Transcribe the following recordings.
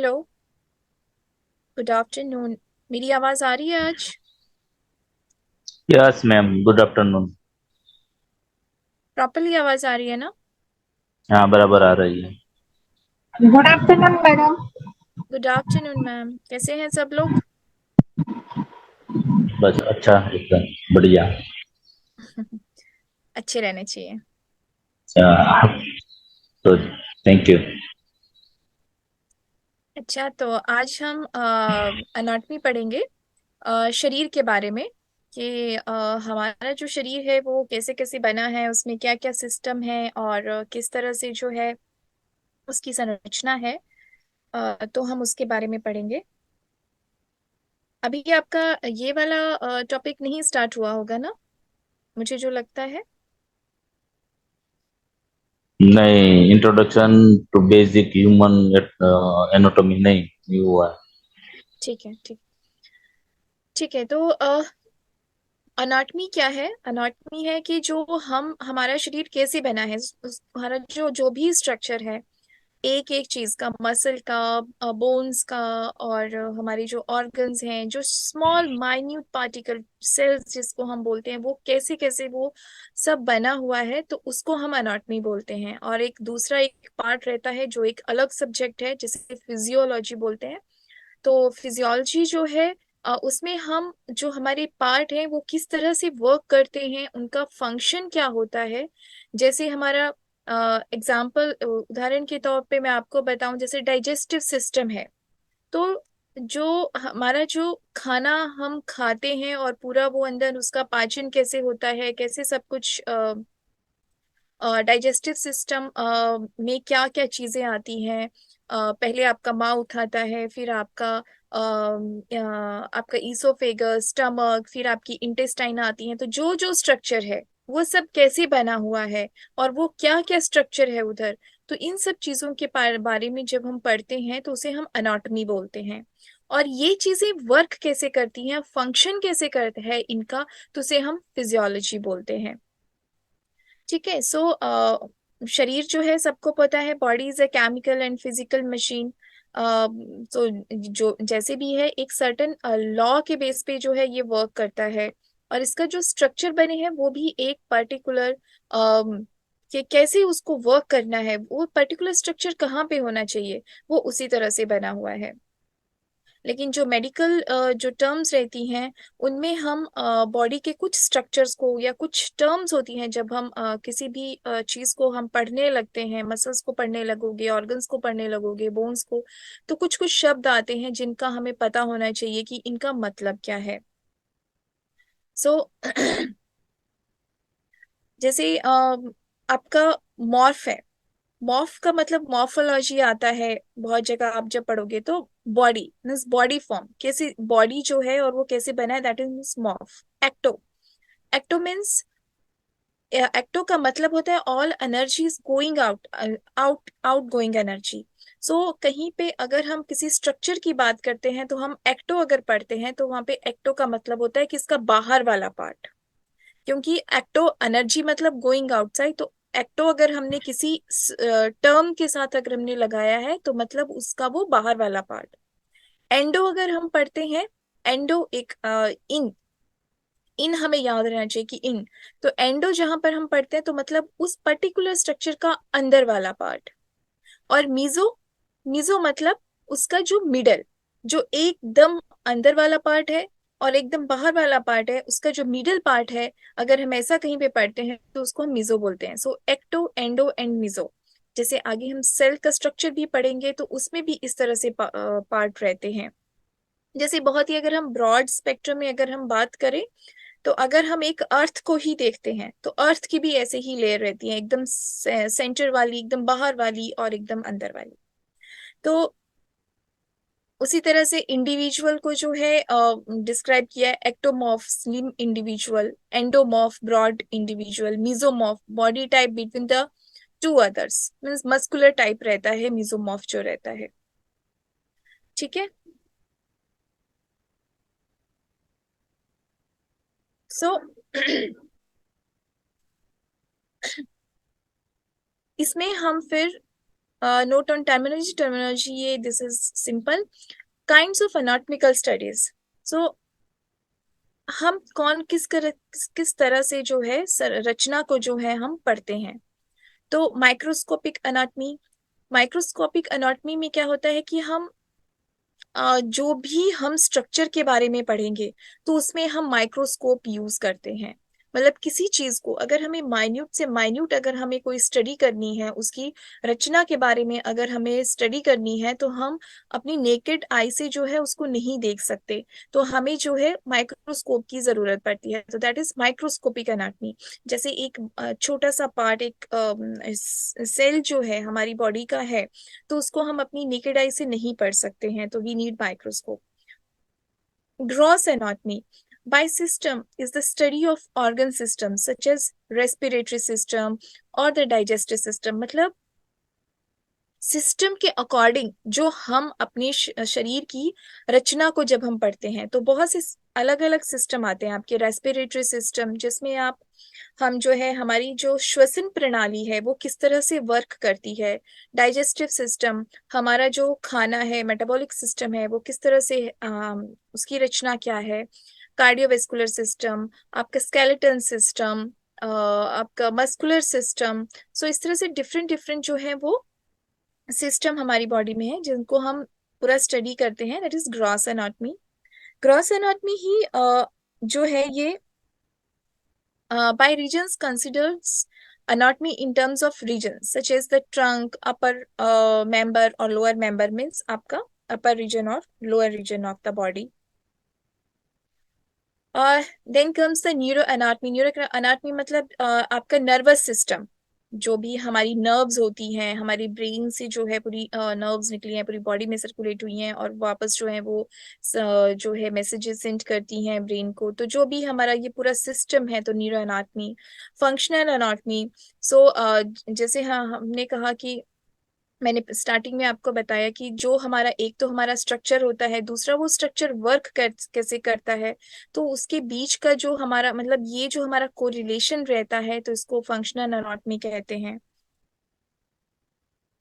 Hello. Good afternoon. मेरी आवाज आ रही है आज? Yes ma'am, good afternoon. Properly आवाज आ रही है ना? हाँ, बराबर आ रही है। Good afternoon madam. Good afternoon ma'am, कैसे हैं सब लोग? बस अच्छा, एकदम बढ़िया। अच्छे रहने चाहिए। तो थैंक यू। अच्छा, तो आज हम अनाटमी पढ़ेंगे, शरीर के बारे में। कि हमारा जो शरीर है वो कैसे कैसे बना है, उसमें क्या क्या सिस्टम है और किस तरह से जो है उसकी संरचना है। तो हम उसके बारे में पढ़ेंगे। अभी आपका ये वाला टॉपिक नहीं स्टार्ट हुआ होगा ना, मुझे जो लगता है। नहीं, introduction to basic human anatomy नहीं हुआ है। ठीक है, ठीक। ठीक है, तो अनाटमी क्या है? अनाटमी है कि जो हम हमारा शरीर कैसे बना है, हमारा जो जो भी स्ट्रक्चर है, एक एक चीज का, मसल का, बोन्स का, और हमारी जो ऑर्गन्स हैं, जो स्मॉल माइन्यूट पार्टिकल सेल्स जिसको हम बोलते हैं, वो कैसे कैसे वो सब बना हुआ है, तो उसको हम अनाटमी बोलते हैं। और एक दूसरा एक पार्ट रहता है जो एक अलग सब्जेक्ट है, जिसे फिजियोलॉजी बोलते हैं। तो फिजियोलॉजी जो है, उसमें हम जो हमारे पार्ट हैं वो किस तरह से वर्क करते हैं, उनका फंक्शन क्या होता है। जैसे हमारा एग्जाम्पल, उदाहरण के तौर पे मैं आपको बताऊं, जैसे डाइजेस्टिव सिस्टम है। तो जो हमारा जो खाना हम खाते हैं और पूरा वो अंदर उसका पाचन कैसे होता है, कैसे सब कुछ, डाइजेस्टिव सिस्टम में क्या क्या चीजें आती हैं। पहले आपका माउथ आता है, फिर आपका ईसोफेगस, स्टमक, फिर आपकी इंटेस्टाइन आती हैं। तो जो जो स्ट्रक्चर है वो सब कैसे बना हुआ है, और वो क्या क्या स्ट्रक्चर है उधर। तो इन सब चीजों के बारे में जब हम पढ़ते हैं तो उसे हम अनाटॉमी बोलते हैं। और ये चीजें वर्क कैसे करती हैं, फंक्शन कैसे करता है इनका, तो उसे हम फिजियोलॉजी बोलते हैं। ठीक है। शरीर जो है, सबको पता है, body is a chemical and physical machine. तो जो जैसे भी है, एक सर्टेन लॉ के बेस पे जो है ये वर्क करता है। और इसका जो स्ट्रक्चर बने हैं वो भी एक पर्टिकुलर, कि कैसे उसको वर्क करना है, वो पर्टिकुलर स्ट्रक्चर कहाँ पे होना चाहिए, वो उसी तरह से बना हुआ है। लेकिन जो मेडिकल जो टर्म्स रहती हैं, उनमें हम बॉडी के कुछ स्ट्रक्चर्स को, या कुछ टर्म्स होती हैं, जब हम किसी भी चीज को हम पढ़ने लगते हैं, मसल्स को पढ़ने लगोगे, ऑर्गन्स को पढ़ने लगोगे, बोन्स को, तो कुछ कुछ शब्द आते हैं जिनका हमें पता होना चाहिए कि इनका मतलब क्या है। सो जैसे आपका मॉर्फ है। मॉर्फ का मतलब, मॉर्फोलॉजी आता है बहुत जगह, आप जब पढ़ोगे तो बॉडी मीन्स बॉडी फॉर्म, कैसे बॉडी जो है और वो कैसे बना है, that is means morph. Ecto, ecto means, ecto का मतलब होता है all energies going out, out going energy. So कहीं पे अगर हम किसी स्ट्रक्चर की बात करते हैं तो हम एक्टो अगर पढ़ते हैं, तो वहां पे एक्टो का मतलब होता है कि इसका बाहर वाला पार्ट। क्योंकि एक्टो एनर्जी मतलब गोइंग आउटसाइड, तो एक्टो अगर हमने किसी टर्म के साथ अगर हमने लगाया है, तो मतलब उसका वो बाहर वाला पार्ट। एंडो अगर हम पढ़ते हैं, एंडो एक इन, इन हमें याद रहना चाहिए कि इन, तो एंडो जहां पर हम पढ़ते हैं तो मतलब उस पर्टिकुलर स्ट्रक्चर का अंदर वाला पार्ट। और मीजो, मीजो मतलब उसका जो मिडल, जो एकदम अंदर वाला पार्ट है और एकदम बाहर वाला पार्ट है, उसका जो मिडल पार्ट है, अगर हम ऐसा कहीं पे पढ़ते हैं तो उसको हम मीजो बोलते हैं। सो एक्टो, एंडो एंड मीजो। जैसे आगे हम सेल का स्ट्रक्चर भी पढ़ेंगे तो उसमें भी इस तरह से पार्ट रहते हैं। जैसे बहुत ही अगर हम ब्रॉड स्पेक्ट्रम में अगर हम बात करें, तो अगर हम एक अर्थ को ही देखते हैं तो अर्थ की भी ऐसे ही लेयर रहती है, एकदम सेंटर वाली, एकदम बाहर वाली, और एकदम अंदर वाली। तो उसी तरह से इंडिविजुअल को जो है डिस्क्राइब किया है, ectomorph slim individual, endomorph broad individual, mesomorph body type between the two others, means muscular type रहता है मीजोमॉर्फ जो रहता है। ठीक है। सो इसमें हम फिर नोट ऑन टर्मिनोलॉजी ये this is simple. Kinds of anatomical studies. So हम किस तरह से जो है रचना को जो है हम पढ़ते हैं. तो माइक्रोस्कोपिक एनाटॉमी. माइक्रोस्कोपिक एनाटॉमी में क्या होता है कि हम जो भी हम स्ट्रक्चर के बारे में पढ़ेंगे तो उसमें हम माइक्रोस्कोप यूज करते हैं. मतलब किसी चीज को अगर हमें माइन्यूट से माइन्यूट अगर हमें कोई स्टडी करनी है, उसकी रचना के बारे में अगर हमें स्टडी करनी है, तो हम अपनी नेकेड आई से जो है उसको नहीं देख सकते. तो हमें जो है माइक्रोस्कोप की जरूरत पड़ती है. तो दैट इज माइक्रोस्कोपिक एनाटॉमी. जैसे एक छोटा सा पार्ट, एक सेल जो है हमारी बॉडी का है, तो उसको हम अपनी नेकेड आई से नहीं पढ़ सकते हैं, तो we need microscope. Gross anatomy. By system is the study of organ systems such as respiratory system or the digestive system. मतलब सिस्टम के अकॉर्डिंग जो हम अपने शरीर की रचना को जब हम पढ़ते हैं तो बहुत से अलग अलग सिस्टम आते हैं आपके. रेस्पिरेटरी सिस्टम जिसमें आप हम जो है हमारी जो श्वसन प्रणाली है वो किस तरह से वर्क करती है. डाइजेस्टिव सिस्टम हमारा जो खाना है, मेटाबॉलिक सिस्टम है वो किस तरह से उसकी रचना क्या है. कार्डियोवेस्कुलर सिस्टम, आपका स्केलेटन सिस्टम, आपका मस्कुलर सिस्टम. सो इस तरह से डिफरेंट डिफरेंट जो है वो सिस्टम हमारी बॉडी में है जिनको हम पूरा स्टडी करते हैं. That is gross anatomy. Gross anatomy ही जो है ये by regions considers anatomy in terms of regions such as the trunk, upper member or lower member means आपका upper region or lower region of the body. Then comes the neuroanatomy. Neuroanatomy मतलब आपका nervous system. जो भी हमारी nerves होती हैं, हमारी brain से जो है पूरी नर्व्स निकली हैं, पूरी बॉडी में सर्कुलेट हुई हैं और वापस जो है वो जो है मैसेजेस सेंड करती हैं ब्रेन को. तो जो भी हमारा ये पूरा सिस्टम है तो neuro anatomy. Functional anatomy. So जैसे हाँ हमने कहा कि मैंने स्टार्टिंग में आपको बताया कि जो हमारा एक तो हमारा स्ट्रक्चर होता है, दूसरा वो स्ट्रक्चर कैसे करता है. तो उसके बीच का जो हमारा मतलब ये जो हमारा कोरिलेशन रहता है तो इसको फंक्शनल एनाटॉमी कहते हैं.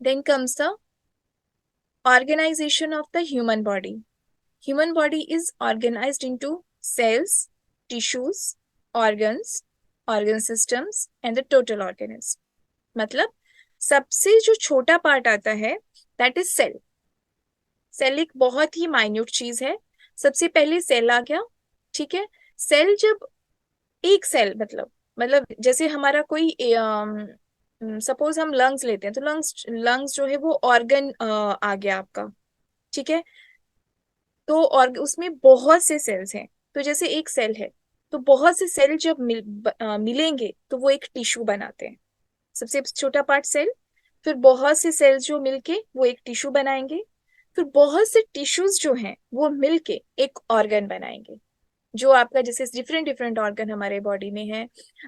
Then comes the organization of the human body. Human body is organized into cells, tissues, organs, organ systems and the total organism. मतलब सबसे जो छोटा पार्ट आता है दैट इज सेल. सेल एक बहुत ही माइन्यूट चीज है. सबसे पहले सेल आ गया. ठीक है. सेल जब एक सेल मतलब जैसे हमारा कोई सपोज हम लंग्स लेते हैं तो लंग्स जो है वो ऑर्गन आ गया आपका. ठीक है. तो और उसमें बहुत से सेल्स हैं. तो जैसे एक सेल है तो बहुत से सेल जब मिलेंगे तो वो एक टिश्यू बनाते हैं. सबसे छोटा पार्ट सेल, फिर बहुत से सेल्स जो मिलके वो एक टिश्यू बनाएंगे, फिर बहुत से टिश्यूज जो हैं वो मिलके एक ऑर्गन बनाएंगे. जो आपका जैसे डिफरेंट डिफरेंट ऑर्गन हमारे बॉडी में है,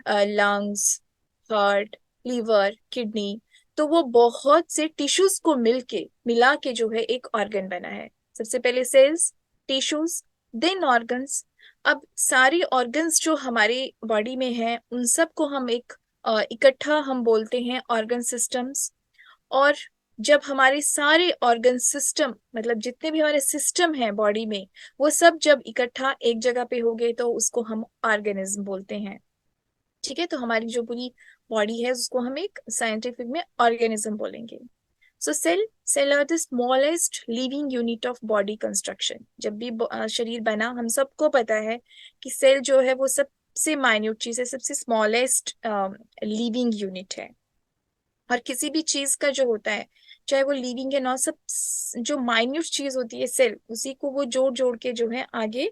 लंग्स, हार्ट, लीवर, किडनी. तो वो बहुत से टिश्यूज को मिला के जो है एक ऑर्गन बना है. सबसे पहले सेल्स, टिश्यूज, देन ऑर्गन्स. अब सारी ऑर्गन्स जो हमारे बॉडी में है उन सब को हम एक इकट्ठा हम बोलते हैं ऑर्गन सिस्टम्स. और जब हमारे सारे ऑर्गन सिस्टम मतलब जितने भी हमारे सिस्टम हैं बॉडी में वो सब जब इकट्ठा एक जगह पे हो गए तो उसको हम ऑर्गेनिज्म बोलते हैं. ठीक है. तो हमारी जो पूरी बॉडी है उसको हम एक साइंटिफिक में ऑर्गेनिज्म बोलेंगे. So cell are the smallest living unit of body construction. जब भी शरीर बना हम सबको पता है कि सेल जो है वो सबसे माइन्यूट चीज है, सबसे स्मॉलेस्ट लिविंग यूनिट है. और किसी भी चीज का जो होता है चाहे वो लिविंग है ना, सब जो माइन्यूट चीज होती है सेल, उसी को वो जोड़ जोड़ के जो है आगे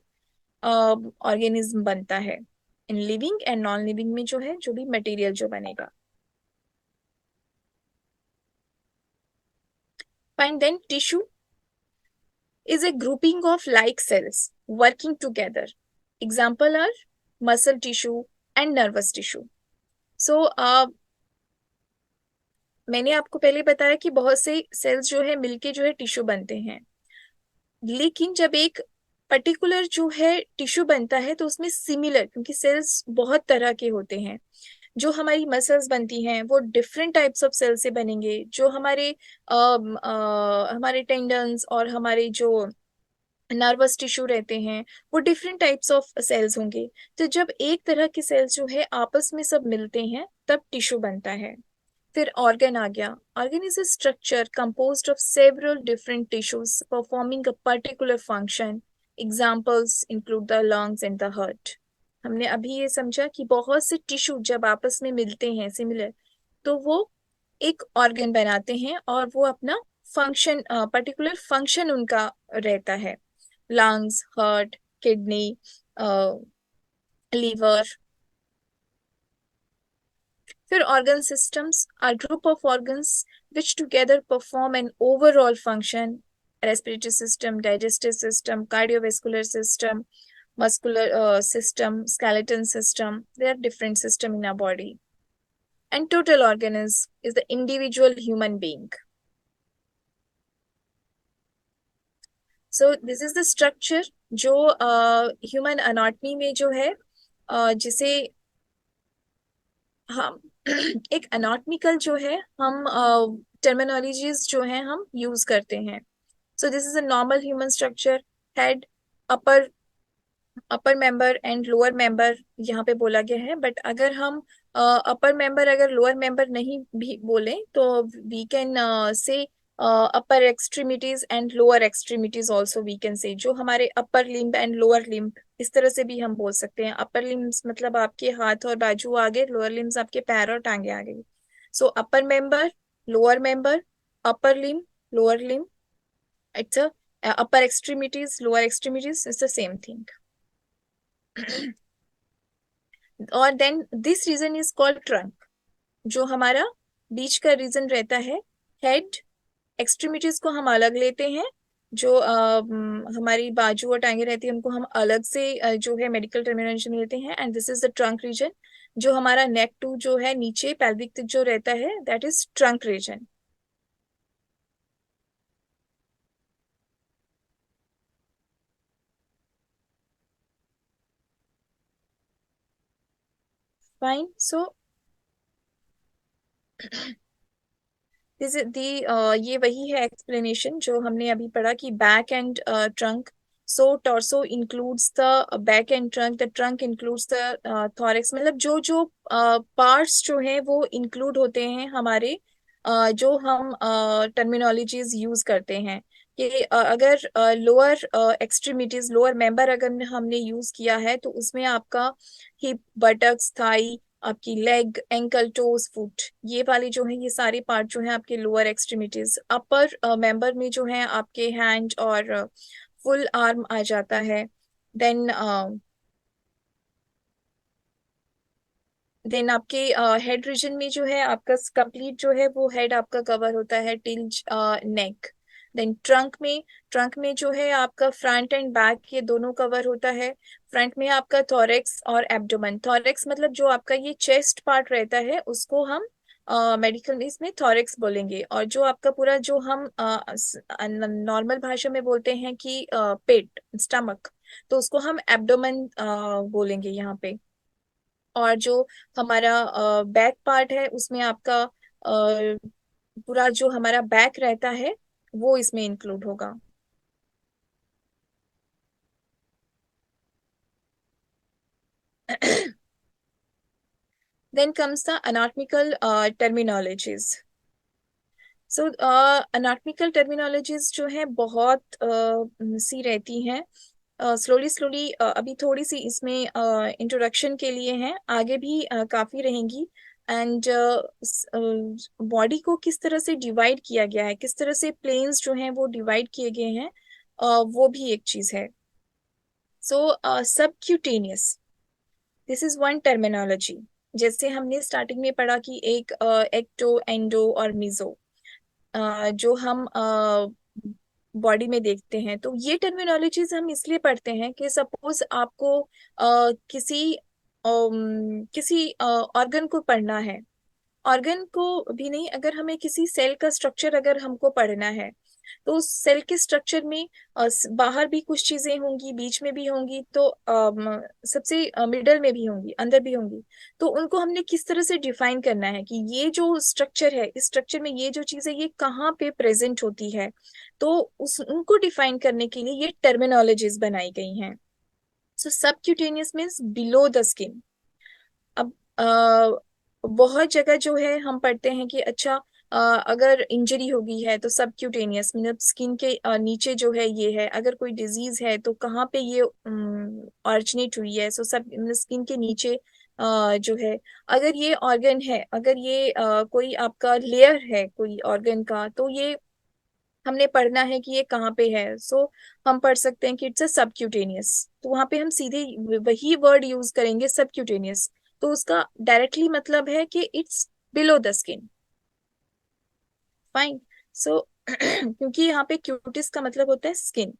ऑर्गेनिज्म बनता है. इन लिविंग एंड नॉन लिविंग में जो है जो भी मटेरियल जो बनेगा. Fine. Then tissue is a grouping of like cells working together. Example are muscle tissue and nervous tissue. So मैंने आपको पहले बताया कि बहुत से सेल्स जो है मिलके जो है टिश्यू बनते हैं. लेकिन जब एक पर्टिकुलर जो है टिश्यू बनता है तो उसमें सिमिलर, क्योंकि सेल्स बहुत तरह के होते हैं, जो हमारी मसल्स बनती हैं वो डिफरेंट टाइप्स ऑफ सेल से बनेंगे, जो हमारे टेंडन्स और हमारे जो नर्वस टिश्यू रहते हैं वो डिफरेंट टाइप्स ऑफ सेल्स होंगे। तो जब एक तरह के सेल्स जो है आपस में सब मिलते हैं तब टिश्यू बनता है। फिर ऑर्गन आ गया। Organ is a structure composed of several different tissues performing a particular function. Examples include the lungs and the heart. हमने अभी ये समझा कि बहुत से टिश्यू जब आपस में मिलते हैं सिमिलर, तो वो एक ऑर्गन बनाते हैं और वो अपना फंक्शन, पर्टिकुलर फंक्शन उनका रहता है। Lungs, heart, kidney, liver. फिर organ systems are group of organs which together perform an overall function. Respiratory system, digestive system, cardiovascular system, muscular system, skeleton system. There are different system in our body. And total organ is the individual human being. So this is the structure जो human anatomy में जो है, जिसे हम एक anatomical जो है हम टर्मिनोलॉजीज जो है हम यूज करते हैं। So this is a normal human structure. Head, upper upper member and lower member यहाँ पे बोला गया है, बट अगर हम अपर मेंबर अगर लोअर मेंबर नहीं भी बोले तो we can say upper extremities and lower extremities also we can say, जो हमारे upper limb and lower limb इस तरह से भी हम बोल सकते हैं। अपर लिम्स मतलब आपके हाथ और बाजू आगे, लोअर लिम्स आपके पैर और टांगे आगे। So upper member, lower member, upper limb, lower limb, it's a upper extremities, lower extremities is the same thing. और then this region is called trunk, जो हमारा बीच का रीजन रहता है। हेड, एक्सट्रीमिटीज को हम अलग लेते हैं, जो हमारी बाजू और टांगे रहती है उनको हम अलग से जो है मेडिकल टर्मिनोलॉजी में लेते हैं। And this is the trunk reason. जो हमारा नेक टू जो है नीचे पेल्विक तक जो रहता है that is trunk reason. Fine. So this the ये वही है एक्सप्लेनेशन जो हमने अभी पढ़ा कि back and trunk. So torso includes the back and trunk, the trunk includes the thorax. मतलब जो जो पार्ट्स जो हैं वो इंक्लूड होते हैं हमारे जो हम टर्मिनोलॉजीज यूज करते हैं कि अगर लोअर एक्सट्रीमिटीज, लोअर मेंबर अगर हमने यूज किया है तो उसमें आपका हिप, बटक्स, थाई, आपकी लेग, एंकल, टोज, फुट, ये वाले जो है ये सारे पार्ट जो है आपके लोअर एक्सट्रीमिटीज। अपर मेंबर में जो है आपके हैंड और फुल आर्म आ जाता है। देन आपके हेड रीजन में जो है आपका कंप्लीट जो है वो हेड आपका कवर होता है टिल नेक। देन ट्रंक में जो है आपका फ्रंट एंड बैक ये दोनों कवर होता है। फ्रंट में आपका थोरेक्स और एब्डोमेन। थोरेक्स मतलब जो आपका ये चेस्ट पार्ट रहता है उसको हम मेडिकल में इसमें थोरेक्स बोलेंगे, और जो आपका पूरा जो हम नॉर्मल भाषा में बोलते हैं कि पेट, स्टमक, तो उसको हम एब्डोमेन बोलेंगे यहाँ पे। और जो हमारा बैक पार्ट है उसमें आपका पूरा जो हमारा बैक रहता है वो इसमें इंक्लूड होगा। Then comes the anatomical terminologies. So anatomical terminologies जो है बहुत सी रहती हैं। स्लोली स्लोली अभी थोड़ी सी इसमें इंट्रोडक्शन के लिए हैं, आगे भी काफी रहेंगी। एंड बॉडी को किस तरह से डिवाइड किया गया है, किस तरह से प्लेन्स जो हैं वो डिवाइड किए गए हैं, वो भी एक चीज है। So subcutaneous, this is one terminology. जैसे हमने स्टार्टिंग में पढ़ा कि एक एक्टो, एंडो और मीजो जो हम बॉडी में देखते हैं, तो ये टर्मिनोलॉजीज हम इसलिए पढ़ते हैं कि सपोज आपको किसी ऑर्गन को पढ़ना है। ऑर्गन को भी नहीं, अगर हमें किसी सेल का स्ट्रक्चर अगर हमको पढ़ना है तो उस सेल के स्ट्रक्चर में बाहर भी कुछ चीजें होंगी, बीच में भी होंगी, तो सबसे मिडल में भी होंगी, अंदर भी होंगी। तो उनको हमने किस तरह से डिफाइन करना है कि ये जो स्ट्रक्चर है, इस स्ट्रक्चर में ये जो चीज है ये कहाँ पे प्रेजेंट होती है। तो उस उनको डिफाइन करने के लिए ये टर्मिनोलॉजीज बनाई गई हैं। So subcutaneous means below the skin. अब बहुत जगह जो है हम पढ़ते हैं कि अच्छा, अगर इंजरी हो गई है तो सबक्यूटेनियस मतलब स्किन के नीचे जो है ये है। अगर कोई डिजीज है तो कहाँ पे ये ऑरिजिनेट हुई है, सो सब स्किन के नीचे जो है। अगर ये ऑर्गन है, अगर ये कोई आपका लेयर है कोई ऑर्गन का, तो ये हमने पढ़ना है कि ये कहाँ पे है। सो हम पढ़ सकते हैं कि इट्स अ सबक्यूटेनियस। तो वहां पे हम सीधे वही वर्ड यूज करेंगे, सबक्यूटेनियस। तो उसका डायरेक्टली मतलब है कि it's below the skin. Fine. So क्योंकि यहाँ पे क्यूटिस का मतलब होता है स्किन।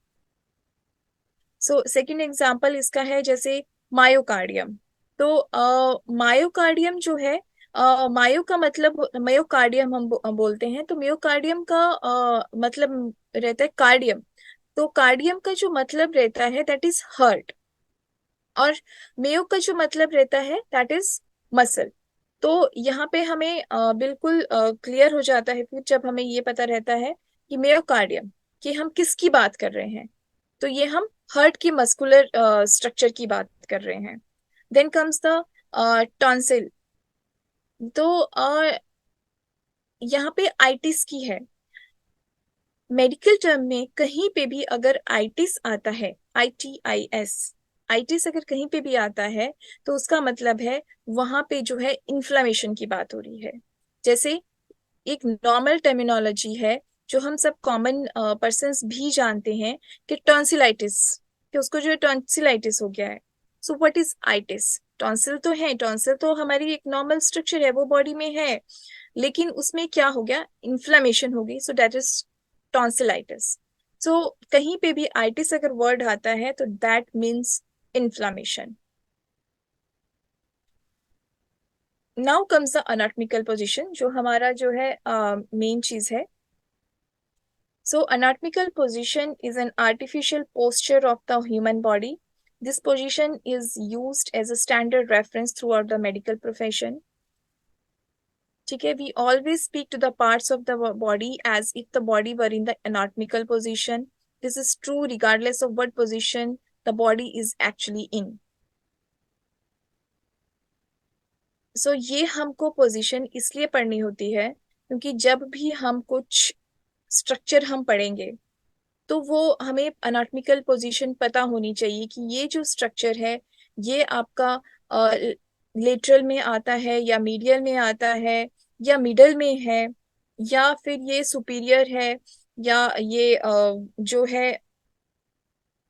सो सेकंड एग्जांपल इसका है जैसे मायोकार्डियम। तो मायोकार्डियम जो है, मायो का मतलब मायोकार्डियम हम बोलते हैं। तो मायोकार्डियम का मतलब रहता है कार्डियम। तो कार्डियम का जो मतलब रहता है दैट इज हार्ट। और मेयो का जो मतलब रहता है दैट इज मसल। तो यहाँ पे हमें बिल्कुल क्लियर हो जाता है फिर जब हमें ये पता रहता है कि मेयोकार्डियम, कि हम किसकी बात कर रहे हैं। तो ये हम हार्ट की मस्कुलर स्ट्रक्चर की बात कर रहे हैं। Then comes the tonsil. तो यहाँ पे आइटिस की है। मेडिकल टर्म में कहीं पे भी अगर आइटिस आता है, ITIS, आइटिस अगर कहीं पे भी आता है तो उसका मतलब है वहां पे जो है इन्फ्लामेशन की बात हो रही है। जैसे एक नॉर्मल टर्मिनोलॉजी है जो हम सब कॉमन पर्संस भी जानते हैं कि टॉन्सिलाइटिस, कि उसको जो है टॉन्सिलाइटिस हो गया है। So what is itis? Tonsil तो है, टॉन्सिल तो हमारी एक नॉर्मल स्ट्रक्चर है, वो बॉडी में है, लेकिन उसमें क्या हो गया, इन्फ्लामेशन हो गई। So that is tonsillitis. So कहीं पे भी आइटिस अगर वर्ड आता है तो that means inflammation. Now comes the anatomical position, जो हमारा जो है मेन चीज है। So, anatomical position is an artificial posture of the human body. This position is used as a standard reference throughout the medical profession. ठीक है, we always speak to the parts of the body as if the body were in the anatomical position. This is true regardless of what position the body is actually in. So, ये हमको position इसलिए पढ़नी होती है क्योंकि जब भी हम कुछ स्ट्रक्चर हम पढ़ेंगे तो वो हमें अनाटॉमिकल पोजीशन पता होनी चाहिए कि ये जो स्ट्रक्चर है ये आपका लेटरल में आता है या मीडियल में आता है या मिडल में है, या फिर ये सुपीरियर है, या ये जो है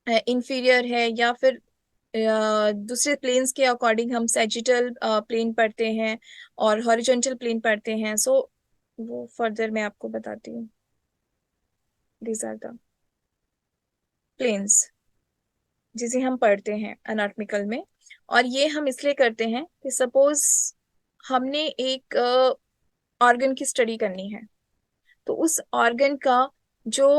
इंफीरियर है, या फिर दूसरे प्लेन्स के अकॉर्डिंग हम सैजिटल प्लेन पढ़ते हैं और हॉरिजॉन्टल प्लेन पढ़ते हैं। सो वो फर्दर मैं आपको बताती हूँ। दीज आर द प्लेन्स जिसे हम पढ़ते हैं एनाटॉमिकल में। और ये हम इसलिए करते हैं कि सपोज हमने एक ऑर्गन की स्टडी करनी है, तो उस ऑर्गन का जो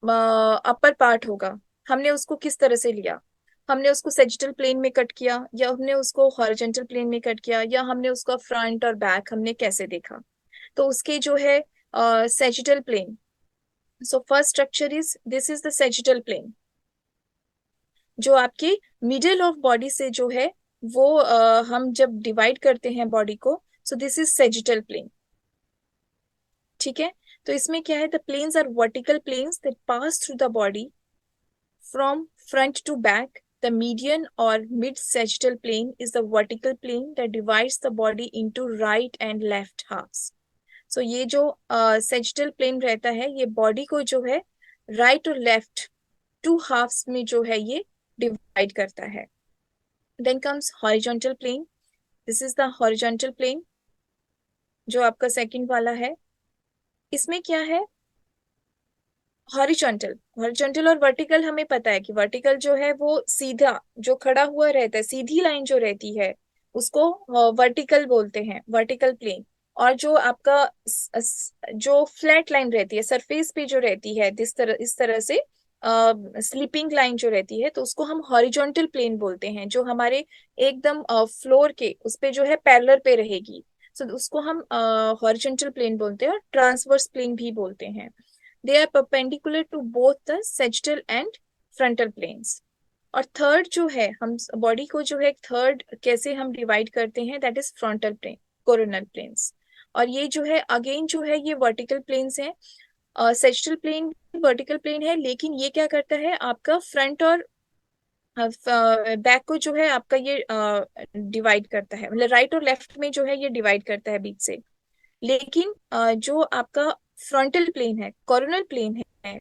अपर पार्ट होगा, हमने उसको किस तरह से लिया। हमने उसको सेजिटल प्लेन में कट किया, या हमने उसको हॉरिजॉन्टल प्लेन में कट किया, या हमने उसका फ्रंट और बैक हमने कैसे देखा। तो उसके जो है sagittal plane. So first structure is this is the sagittal plane, जो आपके मिडिल ऑफ बॉडी से जो है वो हम जब डिवाइड करते हैं बॉडी को, so this is sagittal plane. ठीक है, तो इसमें क्या है, the planes are vertical planes that pass through the body from front to back. The median or mid sagittal plane is the vertical plane that divides the body into right and left halves. So ये जो sagittal plane रहता है ये body को जो है right और left to halves में जो है ये डिवाइड करता है. Then comes horizontal plane. This is the horizontal plane जो आपका सेकंड वाला है. इसमें क्या है, हॉरिजॉन्टल. हॉरिजॉन्टल और वर्टिकल हमें पता है कि वर्टिकल जो है वो सीधा जो खड़ा हुआ रहता है, सीधी लाइन जो रहती है उसको वर्टिकल बोलते हैं, वर्टिकल प्लेन. और जो आपका जो फ्लैट लाइन रहती है सरफेस पे जो रहती है इस तरह से स्लीपिंग लाइन जो रहती है, तो उसको हम हॉरिजॉन्टल प्लेन बोलते हैं। जो हमारे एकदम फ्लोर के उस पे जो है पैरेलल पे रहेगी, तो उसको हम हॉरिजॉन्टल प्लेन बोलते हैं और ट्रांसवर्स प्लेन भी बोलते हैं। They are perpendicular to both the sagittal and frontal planes. और थर्ड जो है, हम बॉडी को जो है थर्ड कैसे हम डिवाइड करते हैं, that is frontal plane, coronal planes. और ये जो है अगेन जो है ये वर्टिकल प्लेन्स हैं। सेजिटल प्लेन वर्टिकल प्लेन है, लेकिन ये क्या करता है आपका फ्रंट और बैक को जो है आपका ये डिवाइड करता है, मतलब राइट और लेफ्ट में जो है ये डिवाइड करता है बीच से। लेकिन जो आपका फ्रंटल प्लेन है, कोरोनल प्लेन है,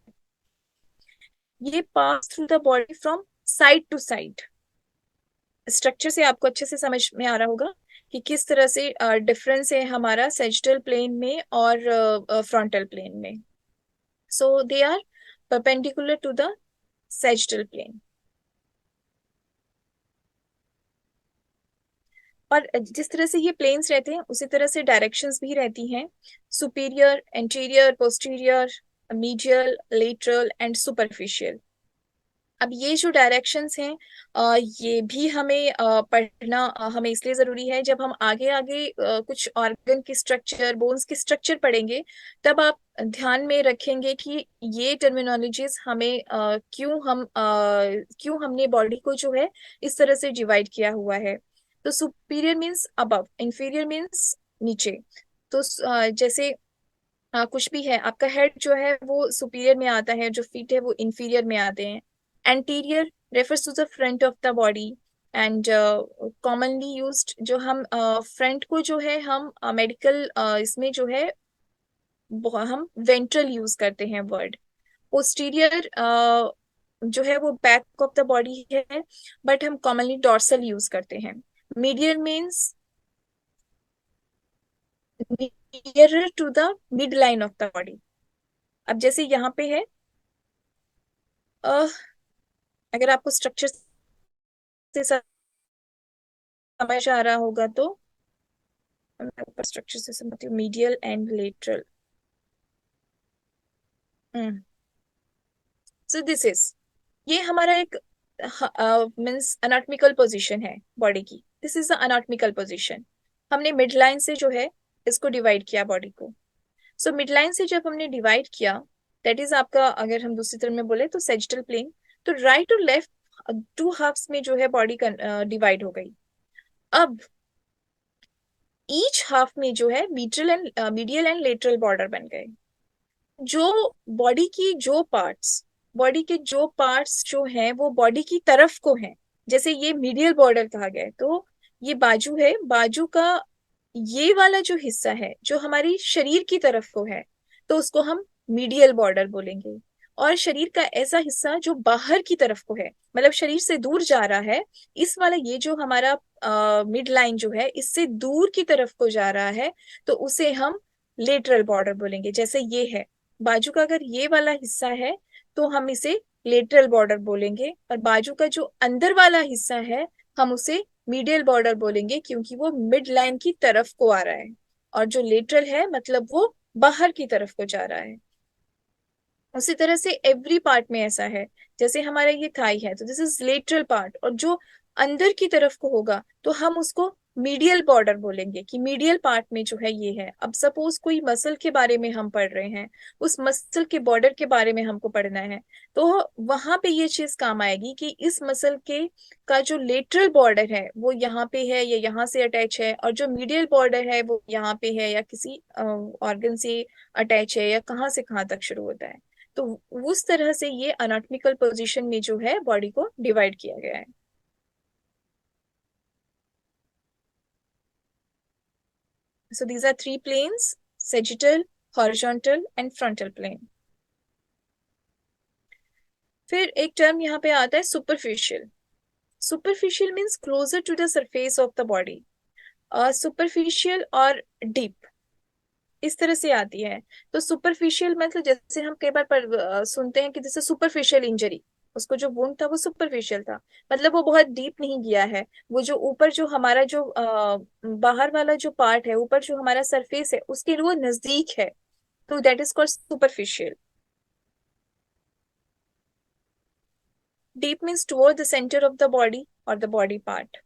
ये pass through the body from side to side. Structure से आपको अच्छे से समझ में आ रहा होगा कि किस तरह से डिफरेंस है हमारा सेजिटल प्लेन में और फ्रंटल प्लेन में। So they are perpendicular to the sagittal plane. और जिस तरह से ये प्लेन्स रहते हैं उसी तरह से डायरेक्शंस भी रहती हैं, superior, anterior, posterior, medial, lateral and superficial. अब ये जो डायरेक्शंस हैं ये भी हमें पढ़ना हमें इसलिए जरूरी है, जब हम आगे आगे कुछ ऑर्गन की स्ट्रक्चर, बोन्स की स्ट्रक्चर पढ़ेंगे, तब आप ध्यान में रखेंगे कि ये टर्मिनोलॉजीज हमें क्यों हमने बॉडी को जो है इस तरह से डिवाइड किया हुआ है। तो superior means above, inferior means नीचे। तो जैसे कुछ भी है, आपका हेड जो है वो सुपीरियर में आता है, जो फीट है वो इंफीरियर में आते हैं। Anterior refers to the front of the body and commonly used, जो हम फ्रंट को जो है हम मेडिकल इसमें जो है हम वेंट्रल यूज करते हैं वर्ड। पोस्टीरियर जो है वो बैक ऑफ द बॉडी है, बट हम कॉमनली डॉर्सल यूज करते हैं। Medial means nearer to the midline of the body. अब जैसे यहाँ पे है, अह, अगर आपको स्ट्रक्चर से समझ आ रहा होगा तो मैं ऊपर स्ट्रक्चर से समझती हूँ, medial and lateral. So this is, ये हमारा एक मीन्स अनाटमिकल पोजीशन है बॉडी की। This is the anatomical position. हमने मिड लाइन से जो है इसको डिवाइड किया बॉडी को। सो मिड लाइन से जब हमने डिवाइड किया, दैट इज आपका, अगर हम दूसरी तरह में बोले तो सेजिटल प्लेन। तो राइट और लेफ्ट टू हाफ्स में जो है बॉडी डिवाइड हो गई। अब ईच हाफ में जो है मीडियल एंड लेटरल बॉर्डर बन गए। जो बॉडी के जो पार्ट्स जो हैं वो बॉडी की तरफ को हैं। जैसे ये मीडियल बॉर्डर कहा गया है, तो ये बाजू है, बाजू का ये वाला जो हिस्सा है जो हमारी शरीर की तरफ को है, तो उसको हम मीडियल बॉर्डर बोलेंगे। और शरीर का ऐसा हिस्सा जो बाहर की तरफ को है, मतलब शरीर से दूर जा रहा है, इस वाला ये जो हमारा मिड लाइन जो है इससे दूर की तरफ को जा रहा है, तो उसे हम लेटरल बॉर्डर बोलेंगे। जैसे ये है बाजू का, अगर ये वाला हिस्सा है तो हम इसे लेटरल बॉर्डर बोलेंगे, और बाजू का जो अंदर वाला हिस्सा है हम उसे मीडियल बॉर्डर बोलेंगे, क्योंकि वो मिड लाइन की तरफ को आ रहा है। और जो लेटरल है मतलब वो बाहर की तरफ को जा रहा है। उसी तरह से एवरी पार्ट में ऐसा है। जैसे हमारा ये थाई है तो दिस इज लेटरल पार्ट, और जो अंदर की तरफ को होगा तो हम उसको मीडियल बॉर्डर बोलेंगे, कि मीडियल पार्ट में जो है ये है। अब सपोज कोई मसल के बारे में हम पढ़ रहे हैं, उस मसल के बॉर्डर के बारे में हमको पढ़ना है, तो वहां पे ये चीज काम आएगी कि इस मसल के का जो लेटरल बॉर्डर है वो यहाँ पे है या यहाँ से अटैच है, और जो मीडियल बॉर्डर है वो यहाँ पे है या किसी ऑर्गन से अटैच है, या कहाँ से कहाँ तक शुरू होता है। तो उस तरह से ये अनाटमिकल पोजीशन में जो है बॉडी को डिवाइड किया गया है। So these are three planes: sagittal, horizontal and frontal plane. फिर एक टर्म यहाँ पे आता है superficial. Superficial means closer to the surface of the body. Superficial और डीप इस तरह से आती है। तो सुपरफिशियल मतलब जैसे हम कई बार सुनते हैं कि जैसे सुपरफिशियल इंजरी उसको जो वुंड था वो सुपरफिशियल था, मतलब वो बहुत डीप नहीं गया है। वो जो ऊपर जो हमारा जो बाहर वाला जो पार्ट है, ऊपर जो हमारा सरफेस है, उसके लिए वो नजदीक है, तो that is called superficial. Deep means toward the centre of the body और द बॉडी पार्ट।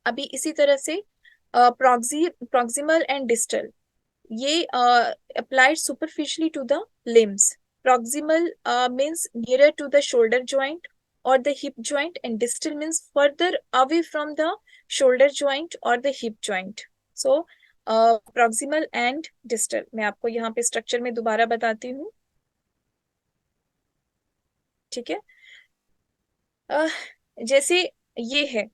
अभी इसी तरह से प्रॉक्सिमल एंड डिस्टल, ये applied superficially to the limbs. Proximal means nearer to the shoulder joint or the hip joint, and distal means further away from the shoulder joint or the hip joint. So proximal and distal, मैं आपको यहाँ पे structure में दोबारा बताती हूँ, ठीक है। अ, जैसे ये है,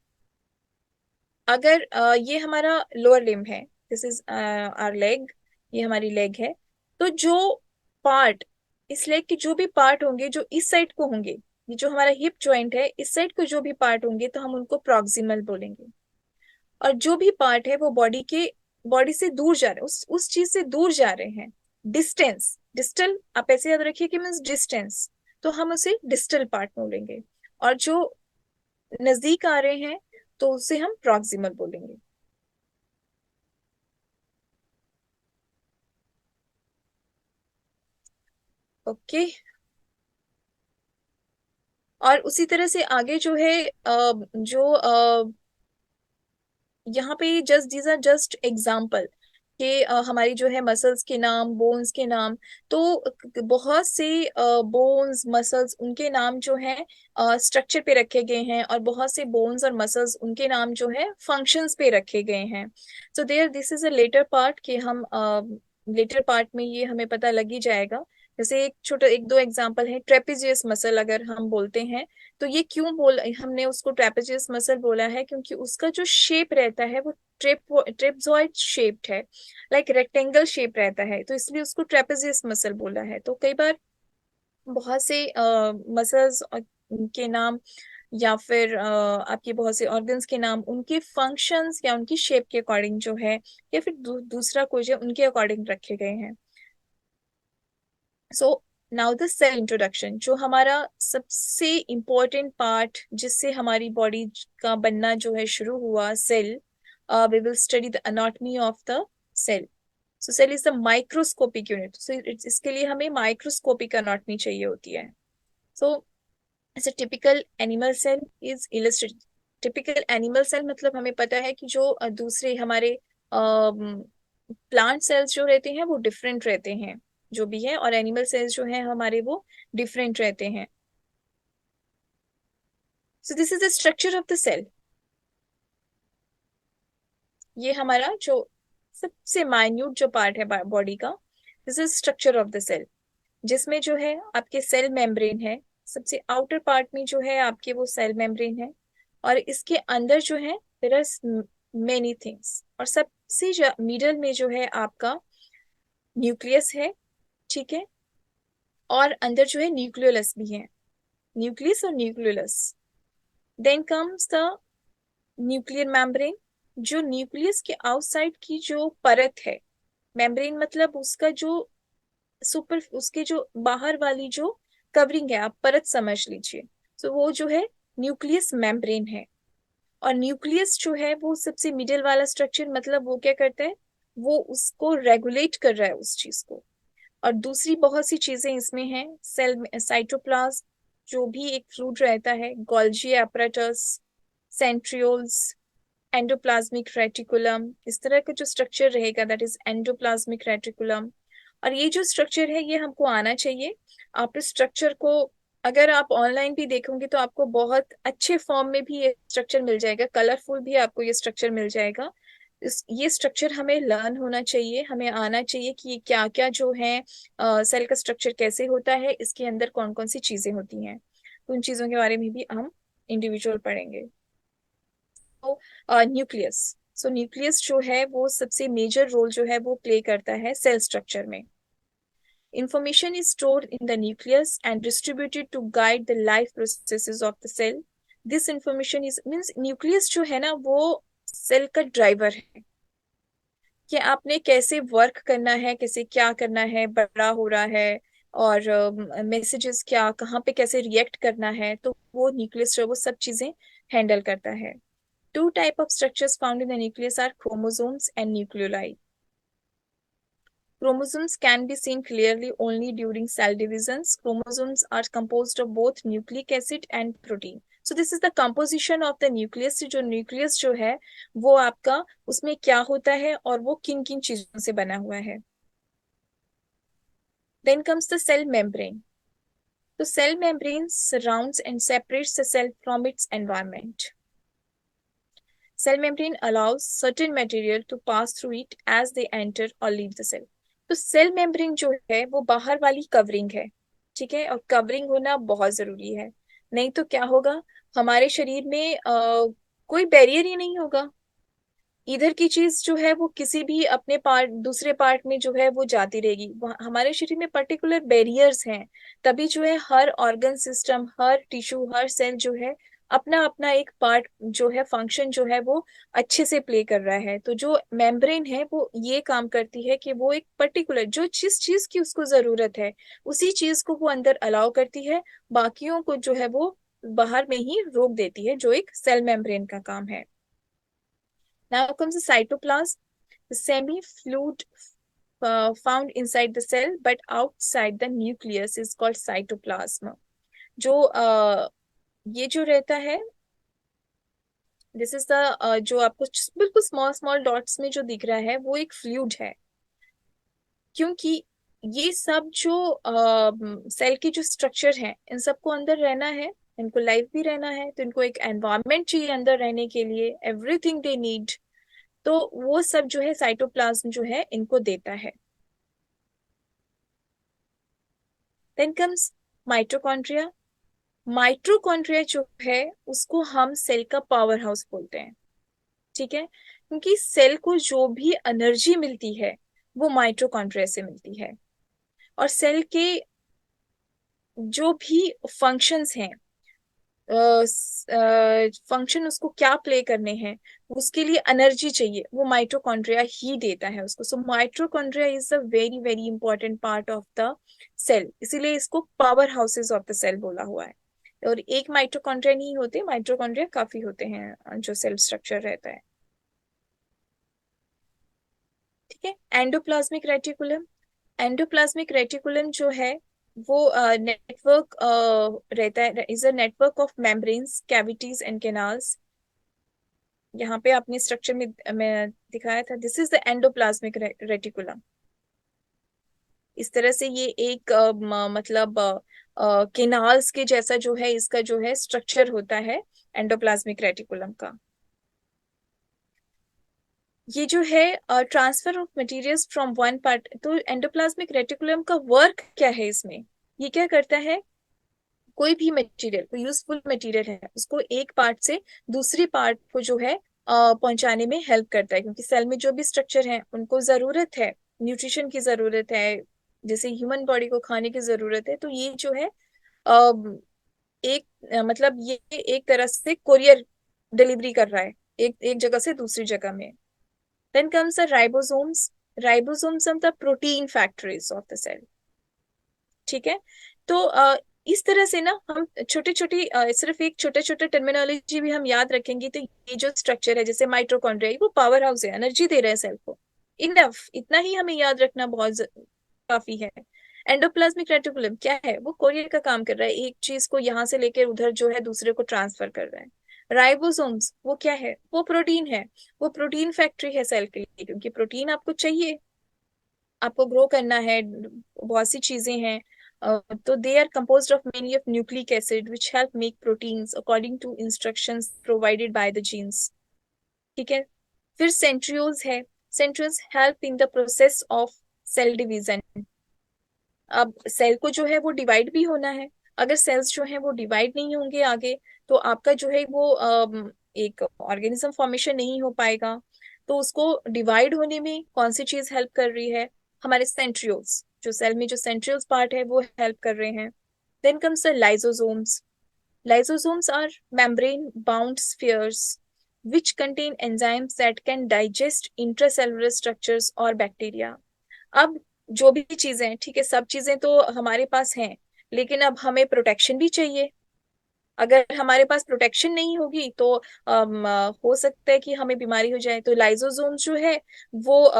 अगर ये हमारा लोअर लिम्ब है, दिस इज आवर लेग, ये हमारी लेग है, तो जो पार्ट, इस लेग के जो भी पार्ट होंगे जो इस साइड को होंगे, ये जो हमारा हिप जॉइंट है इस साइड को जो भी पार्ट होंगे तो हम उनको प्रॉक्सिमल बोलेंगे। और जो भी पार्ट है वो बॉडी से दूर जा रहे हैं, उस चीज से दूर जा रहे हैं, डिस्टेंस, डिस्टल आप ऐसे याद रखिए कि मीन्स डिस्टेंस, तो हम उसे डिस्टल पार्ट बोलेंगे। और जो नजदीक आ रहे हैं तो उसे हम प्रॉक्सिमल बोलेंगे। ओके। और उसी तरह से आगे जो है जो यहाँ पे just these are just example कि हमारी जो है मसल्स के नाम, बोन्स के नाम, तो बहुत से बोन्स मसल्स उनके नाम जो है स्ट्रक्चर पे रखे गए हैं, और बहुत से बोन्स और मसल्स उनके नाम जो है फंक्शंस पे रखे गए हैं। So there this is a lateral part कि हम लेटर पार्ट में ये हमें पता लग ही जाएगा। जैसे एक छोटा एक दो एग्जांपल है, ट्रेपेजियस मसल अगर हम बोलते हैं, तो ये क्यों बोल हमने उसको ट्रेपेजियस मसल बोला है, क्योंकि उसका जो शेप रहता है वो ट्रेपजॉइड शेप्ड है, लाइक रेक्टेंगल शेप रहता है, तो इसलिए उसको ट्रेपेजियस मसल बोला है। तो कई बार बहुत से मसल्स के नाम या फिर आपके बहुत से ऑर्गन्स के नाम उनके फंक्शंस या उनकी शेप के अकॉर्डिंग जो है, या फिर दूसरा कुछ है उनके अकॉर्डिंग रखे गए हैं। So now the cell introduction, जो हमारा सबसे इम्पोर्टेंट पार्ट जिससे हमारी बॉडी का बनना जो है शुरू हुआ, cell. We will study the anatomy of the cell. So cell is the microscopic unit, so इसके लिए हमें माइक्रोस्कोपिक अनाटमी चाहिए होती है। So as a typical animal cell is illustrated. Typical animal cell मतलब हमें पता है कि जो दूसरे हमारे प्लांट सेल्स जो रहते हैं वो डिफरेंट रहते हैं, जो भी है, और एनिमल सेल्स जो है हमारे वो डिफरेंट रहते हैं। So this is the structure of the cell. ये हमारा जो सबसे माइन्यूट जो पार्ट है बॉडी का, this is structure of the cell, जिसमें जो है आपके सेल मेम्ब्रेन है, सबसे आउटर पार्ट में जो है आपके वो सेल मेम्ब्रेन है, और इसके अंदर जो है देयर आर मेनी थिंग्स, और सबसे मिडल में जो है आपका न्यूक्लियस है, ठीक है, और अंदर जो है न्यूक्लियोलस भी है, न्यूक्लियस और nucleolus. Then comes the nuclear membrane, जो न्यूक्लियस के आउटसाइड की जो परत है, मेम्ब्रेन मतलब उसका जो सुपर, उसके जो बाहर वाली जो कवरिंग है, आप परत समझ लीजिए, तो वो जो है न्यूक्लियस मेम्ब्रेन है। और न्यूक्लियस जो है वो सबसे मिडिल वाला स्ट्रक्चर, मतलब वो क्या करता है, वो उसको रेगुलेट कर रहा है उस चीज को। और दूसरी बहुत सी चीजें इसमें हैं, सेल में साइटोप्लाज्म जो भी एक फ्लूइड रहता है, Golgi apparatus, centrioles, endoplasmic reticulum, इस तरह का जो स्ट्रक्चर रहेगा दैट इज एंडोप्लाज्मिक रेटिकुलम। और ये जो स्ट्रक्चर है ये हमको आना चाहिए। आप इस स्ट्रक्चर को अगर आप ऑनलाइन भी देखोगे तो आपको बहुत अच्छे फॉर्म में भी ये स्ट्रक्चर मिल जाएगा, कलरफुल भी आपको ये स्ट्रक्चर मिल जाएगा। ये स्ट्रक्चर हमें लर्न होना चाहिए, हमें आना चाहिए कि ये क्या क्या जो है, सेल का स्ट्रक्चर कैसे होता है, इसके अंदर कौन कौन सी चीजें होती हैं, तो उन चीजों के बारे में भी हम इंडिविजुअल पढ़ेंगे। तो न्यूक्लियस, सो न्यूक्लियस जो है वो सबसे मेजर रोल जो है वो प्ले करता है सेल स्ट्रक्चर में। Information is stored in the nucleus and distributed to guide the life processes of the cell. This information is means nucleus जो है ना वो सेल का ड्राइवर है, कि आपने कैसे वर्क करना है, कैसे क्या करना है, बड़ा हो रहा है, और मैसेजेस क्या कहाँ पे कैसे रिएक्ट करना है, तो वो न्यूक्लियस जो है वो सब चीजें हैंडल करता है। Two type of structures found in the nucleus are chromosomes and nucleoli. Chromosomes can be seen clearly only during cell divisions. Chromosomes are composed of both nucleic acid and protein. So this is the composition of the nucleus. जो nucleus जो है वो आपका उसमें क्या होता है और वो किन किन चीजों से बना हुआ है। Then comes the cell membrane. The cell membrane surrounds and separates the cell from its environment. Cell membrane allows certain material to pass through it as they enter or leave the cell. तो cell membrane जो है वो बाहर वाली covering है, ठीक है, और कवरिंग होना बहुत जरूरी है। नहीं तो क्या होगा, हमारे शरीर में कोई बैरियर ही नहीं होगा। इधर की चीज जो है वो किसी भी अपने पार्ट दूसरे पार्ट में जो है वो जाती रहेगी। हमारे शरीर में पर्टिकुलर बैरियर्स हैं, तभी जो है हर ऑर्गन सिस्टम, हर टिश्यू, हर सेल जो है अपना अपना एक पार्ट जो है फंक्शन जो है वो अच्छे से प्ले कर रहा है। तो जो मेम्ब्रेन है वो ये काम करती है कि वो एक पर्टिकुलर जो जिस चीज की उसको जरूरत है उसी चीज को वो अंदर अलाउ करती है, बाकियों को जो है वो बाहर में ही रोक देती है, जो एक सेल मेम्ब्रेन का काम है। Now comes the cytoplasm, the semi-fluid found inside the cell but outside the nucleus is called cytoplasm. जो ये जो रहता है, दिस इज द जो आपको बिल्कुल स्मॉल स्मॉल डॉट्स में जो दिख रहा है वो एक फ्लूइड है, क्योंकि ये सब जो सेल की जो स्ट्रक्चर है इन सबको अंदर रहना है, इनको लाइफ भी रहना है, तो इनको एक एनवायरनमेंट चाहिए अंदर रहने के लिए, एवरीथिंग दे नीड। तो वो सब जो है साइटोप्लाज्म जो है इनको देता है। Then comes mitochondria. माइटोकॉन्ड्रिया जो है उसको हम सेल का पावर हाउस बोलते हैं, ठीक है, क्योंकि सेल को जो भी एनर्जी मिलती है वो माइटोकॉन्ड्रिया से मिलती है। और सेल के जो भी फंक्शंस हैं, फंक्शन उसको क्या प्ले करने हैं, उसके लिए एनर्जी चाहिए, वो माइटोकॉन्ड्रिया ही देता है उसको। So mitochondria is a very very important part of the cell, इसीलिए इसको powerhouses of the cell बोला हुआ है। और एक माइटोकॉन्ड्रिया नहीं होते, माइटोकॉन्ड्रिया काफी होते हैं जो सेल स्ट्रक्चर रहता है, ठीक है। Endoplasmic reticulum. एंडोप्लाज्मिक रेटिकुलम जो है वो नेटवर्क रहता है, is a network of membranes, cavities and canals. यहाँ पे आपने स्ट्रक्चर में मैं दिखाया था, this is the endoplasmic reticulum. इस तरह से ये एक मतलब केनाल्स के जैसा जो है इसका जो है स्ट्रक्चर होता है एंडोप्लाज्मिक रेटिकुलम का। ये जो है transfer of materials from one part, तो एंडोप्लाज्मिक रेटिकुलम का वर्क क्या है इसमें, ये क्या करता है, कोई भी मटेरियल, कोई यूजफुल मटेरियल है उसको एक पार्ट से दूसरी पार्ट को जो है पहुंचाने में हेल्प करता है, क्योंकि सेल में जो भी स्ट्रक्चर है उनको जरूरत है, न्यूट्रिशन की जरूरत है, जैसे ह्यूमन बॉडी को खाने की जरूरत है, तो ये जो है अ, एक मतलब ये एक तरह से कोरियर डिलीवरी कर रहा है एक एक जगह से दूसरी जगह में। Then comes the ribosomes. Ribosomes are the protein factories of the cell, ठीक है। तो इस तरह से ना हम छोटी छोटी सिर्फ एक छोटे छोटे टर्मिनोलॉजी भी हम याद रखेंगे तो ये जो स्ट्रक्चर है जैसे माइटोकॉन्ड्रिया वो पावर हाउस है, एनर्जी दे रहे हैं सेल को, इनफ इतना ही हमें याद रखना बहुत काफी है। एंडोप्लाज्मिक रेटिकुलम क्या है, वो कोरियर का काम कर रहा है, एक चीज को यहाँ से लेकर उधर जो है दूसरे को ट्रांसफर कर रहा है। राइबोसोम्स वो क्या है, वो प्रोटीन है, वो प्रोटीन फैक्ट्री है सेल के लिए, क्योंकि प्रोटीन आपको चाहिए, आपको ग्रो करना है, बहुत सी चीजें हैं। तो they are composed of mainly of nucleic acid which help make proteins according to instructions provided by the genes, ठीक है। फिर सेंट्रियोल्स है। Centrioles help in the process of cell division. अब सेल को जो है वो डिवाइड भी होना है, अगर सेल्स जो है वो डिवाइड नहीं होंगे आगे तो आपका जो है वो एक ऑर्गेनिज्म फॉर्मेशन नहीं हो पाएगा। तो उसको डिवाइड होने में कौन सी चीज हेल्प कर रही है, हमारे सेंट्रियोल्स, जो सेल में जो सेंट्रियोल्स पार्ट है वो हेल्प कर रहे हैं। Then comes the lysosomes. Lysosomes are membrane-bound spheres which contain enzymes that can digest intracellular structures or bacteria. अब जो भी चीजें हैं, ठीक है, सब चीजें तो हमारे पास हैं, लेकिन अब हमें प्रोटेक्शन भी चाहिए। अगर हमारे पास प्रोटेक्शन नहीं होगी तो हो सकता है कि हमें बीमारी हो जाए। तो लाइसोसोम जो है वो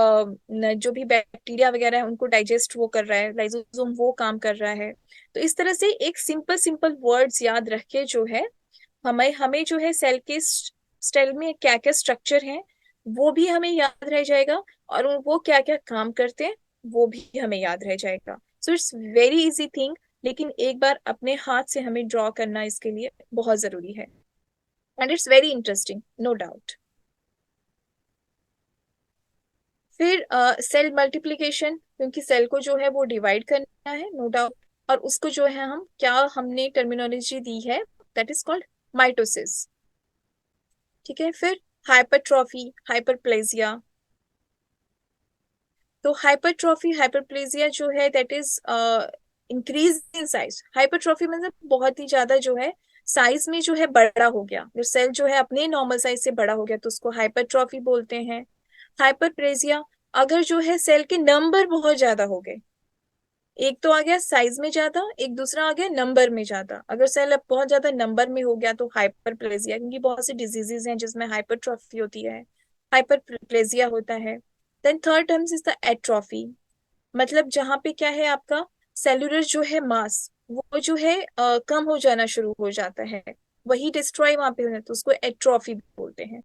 जो भी बैक्टीरिया वगैरह है उनको डाइजेस्ट वो कर रहा है, लाइसोसोम वो काम कर रहा है। तो इस तरह से एक सिंपल सिंपल वर्ड्स याद रख के जो है हमें हमें जो है सेल के सेल में क्या क्या स्ट्रक्चर है वो भी हमें याद रह जाएगा, और वो क्या क्या काम करते हैं वो भी हमें याद रह जाएगा। So it's very easy thing, लेकिन एक बार अपने हाथ से हमें ड्रॉ करना इसके लिए बहुत जरूरी है, and it's very interesting, no doubt. फिर सेल मल्टीप्लिकेशन, क्योंकि सेल को जो है वो डिवाइड करना है, नो डाउट। और उसको जो है हम क्या हमने टर्मिनोलॉजी दी है, दैट इज कॉल्ड माइटोसिस। ठीक है, फिर हाइपरट्रॉफी, हाइपरप्लेजिया। तो हाइपरट्रॉफी हाइपरप्लेजिया जो है that is increase in size. Hypertrophy मतलब बहुत ही ज्यादा जो है साइज में जो है बड़ा हो गया, फिर सेल जो है अपने नॉर्मल साइज से बड़ा हो गया तो उसको हाइपरट्रॉफी बोलते हैं। हाइपरप्लेजिया, अगर जो है सेल के नंबर बहुत ज्यादा हो गए, एक तो आ गया साइज में ज्यादा, एक दूसरा आ गया नंबर में ज्यादा। अगर सेल अब बहुत ज्यादा नंबर में हो गया तो हाइपरप्लेजिया, क्योंकि बहुत सी डिजीजेज हैं जिसमें हाइपरट्रॉफी होती है, हाइपरप्लेजिया होता है। Then third terms is the atrophy, मतलब जहाँ पे क्या है आपका सेलुलर जो है मास वो जो है कम हो जाना शुरू हो जाता है, वही डिस्ट्रॉय वहां पे हो जाता है, तो उसको एट्रॉफी बोलते हैं।